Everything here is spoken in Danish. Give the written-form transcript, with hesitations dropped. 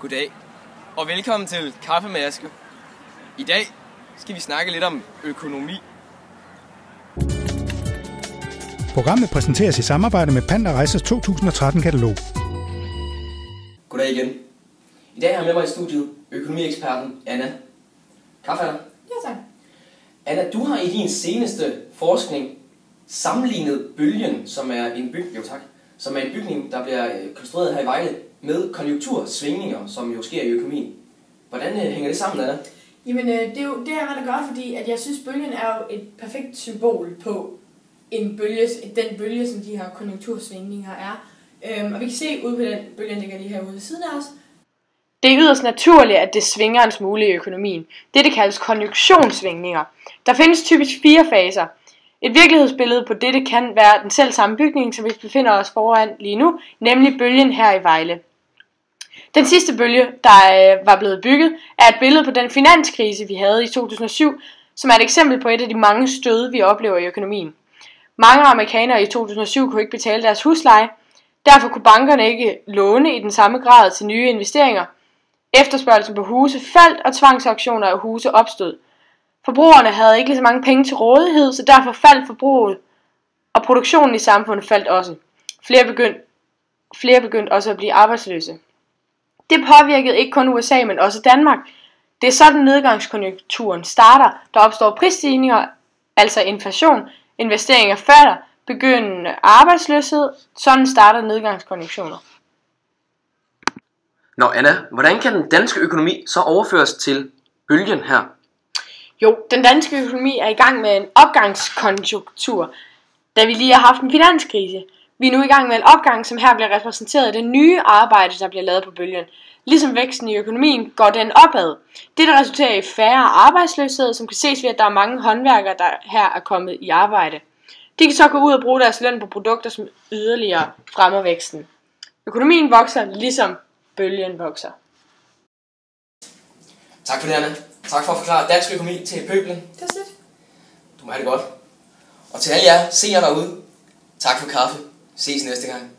Goddag, og velkommen til Kaffe med Aske. I dag skal vi snakke lidt om økonomi. Programmet præsenteres i samarbejde med Panda Rejsers 2013-katalog. Goddag igen. I dag har jeg med mig i studiet økonomieksperten Anna. Kaffe, Anna? Ja, tak. Anna, du har i din seneste forskning sammenlignet Bølgen, som er en bygning, der bliver konstrueret her i Vejle, med konjunktursvingninger, som jo sker i økonomien. Hvordan hænger det sammen, Anna? Jamen, det er jo det, jeg valgt at gøre, fordi at jeg synes, bølgen er jo et perfekt symbol på den bølge, som de her konjunktursvingninger er. Og vi kan se ude på den bølge, der ligger lige herude ved siden af os. Det er yderst naturligt, at det svinger en smule i økonomien. Det kaldes konjunktionssvingninger. Der findes typisk 4 faser. Et virkelighedsbillede på dette kan være den selv samme bygning, som vi befinder os foran lige nu, nemlig bølgen her i Vejle. Den sidste bølge, der var blevet bygget, er et billede på den finanskrise, vi havde i 2007, som er et eksempel på et af de mange stød, vi oplever i økonomien. Mange amerikanere i 2007 kunne ikke betale deres husleje, derfor kunne bankerne ikke låne i den samme grad til nye investeringer. Efterspørgelsen på huse faldt, og tvangsauktioner af huse opstod. Forbrugerne havde ikke lige så mange penge til rådighed, så derfor faldt forbruget, og produktionen i samfundet faldt også. Flere begyndte også at blive arbejdsløse. Det påvirkede ikke kun USA, men også Danmark. Det er sådan nedgangskonjunkturen starter. Der opstår prisstigninger, altså inflation, investeringer falder, begyndende arbejdsløshed. Sådan starter nedgangskonjunktioner. Nå Anna, hvordan kan den danske økonomi så overføres til Bølgen her? Jo, den danske økonomi er i gang med en opgangskonjunktur, da vi lige har haft en finanskrise. Vi er nu i gang med en opgang, som her bliver repræsenteret af det nye arbejde, der bliver lavet på Bølgen. Ligesom væksten i økonomien går den opad. Det der resulterer i færre arbejdsløshed, som kan ses ved, at der er mange håndværkere, der her er kommet i arbejde. De kan så gå ud og bruge deres løn på produkter, som yderligere fremmer væksten. Økonomien vokser, ligesom Bølgen vokser. Tak for det, Anna. Tak for at forklare dansk økonomi til pøblen. Det er slet. Du må have det godt. Og til alle jer seere derude, tak for kaffe. Ses næste gang.